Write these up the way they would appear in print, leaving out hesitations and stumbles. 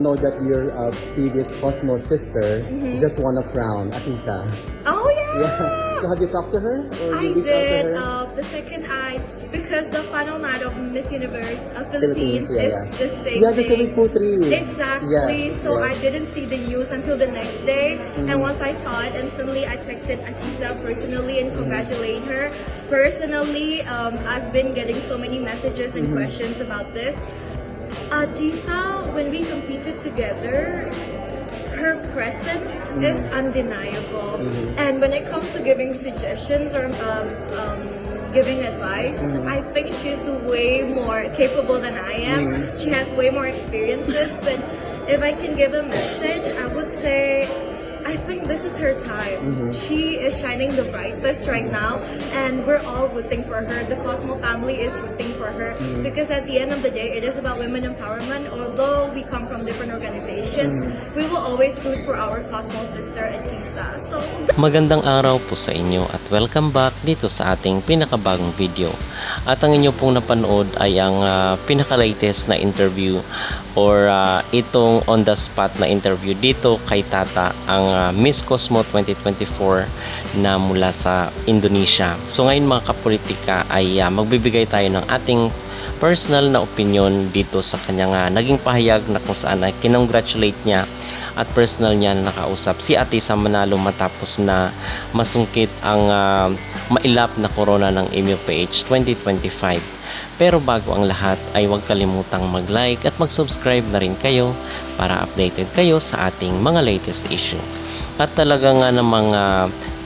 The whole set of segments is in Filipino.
Know that your previous Cosmo sister just won a crown, Atisa. Oh yeah. Yeah. So have you talked to her? Or I you reached out to did. her? The second because the final night of Miss Universe Philippines yeah, is yeah. the same Yeah, the day. same Putri. Exactly. Yes, so yes. I didn't see the news until the next day, and once I saw it, instantly I texted Atisa personally and congratulate her. Personally, I've been getting so many messages and questions about this. Atisa, when we competed together, her presence is undeniable. And when it comes to giving suggestions or giving advice, I think she's way more capable than I am. She has way more experiences. But if I can give a message, I would say I think this is her time. She is shining the brightest right now, and we're all rooting for her. The Cosmo family is rooting for her because at the end of the day, it is about women empowerment. Although we come from different organizations, we will always root for our Cosmo sister, Atisa. So, magandang araw po sa inyo at welcome back dito sa ating pinakabagong video. At ang inyo pong napanood ay ang pinaka-latest na interview or itong on the spot na interview dito kay Tata, ang Miss Cosmo 2024 na mula sa Indonesia. So ngayon mga kapolitika ay magbibigay tayo ng ating personal na opinion dito sa kanyang naging pahayag na kung saan ay kinongratulate niya at personal niya na nakausap si Atisa Manalo matapos na masungkit ang mailap na corona ng MUPH 2025. Pero bago ang lahat ay huwag kalimutang mag-like at mag-subscribe na rin kayo para updated kayo sa ating mga latest issue. At talaga nga namang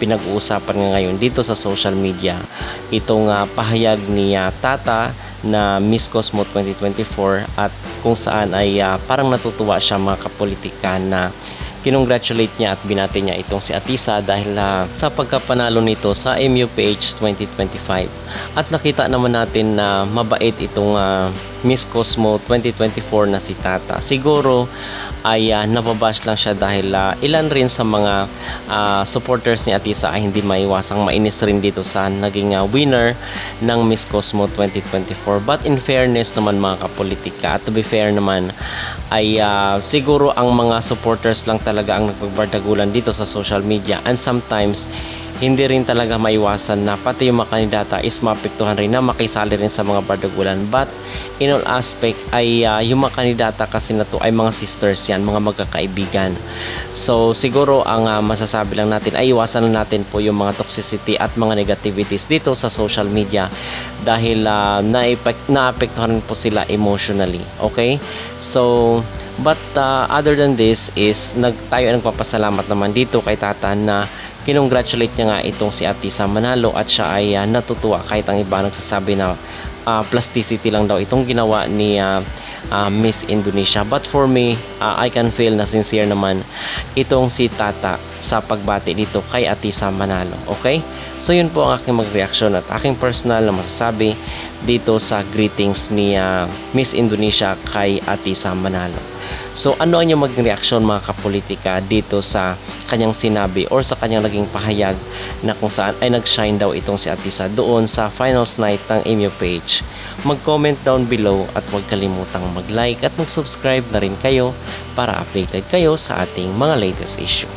pinag-uusapan nga ngayon dito sa social media itong pahayag ni Tata na Miss Cosmo 2024 at kung saan ay parang natutuwa siya mga kapolitika na kinongratulate niya at binati niya itong si Atisa dahil sa pagkapanalo nito sa MUPH 2025. At nakita naman natin na mabait itong Miss Cosmo 2024 na si Tata. Siguro ay nababash lang siya dahil ilan rin sa mga supporters ni Atisa ay hindi maiwasang mainis rin dito sa naging winner ng Miss Cosmo 2024. But in fairness naman mga kapolitika, at to be fair naman, ay siguro ang mga supporters lang talaga ang nagpagbardagulan dito sa social media, and sometimes hindi rin talaga maiwasan na pati yung mga kandidata is maapektuhan rin na makisali rin sa mga bardagulan. But in all aspect ay yung mga kandidata kasi na to ay mga sisters yan, mga magkakaibigan. So siguro ang masasabi lang natin ay iwasan lang natin po yung mga toxicity at mga negativities dito sa social media dahil naapektuhan rin po sila emotionally. Okay? So but other than this is tayo ay nagpapasalamat naman dito kay Tata na kinongratulate niya nga itong si Atisa Manalo at siya ay natutuwa kahit ang iba nagsasabi na plasticity lang daw itong ginawa ni Miss Indonesia. But for me, I can feel na sincere naman itong si Tata sa pagbati dito kay Atisa Manalo. Okay? So yun po ang aking mag-reaction at aking personal na masasabi dito sa greetings ni Miss Indonesia kay Atisa Manalo. So ano ang inyong maging reaksyon mga kapolitika dito sa kanyang sinabi or sa kanyang naging pahayag na kung saan ay nag-shine daw itong si Atisa doon sa finals night ng MUPH? Mag-comment down below at huwag kalimutang mag-like at mag-subscribe na rin kayo para updated kayo sa ating mga latest issue.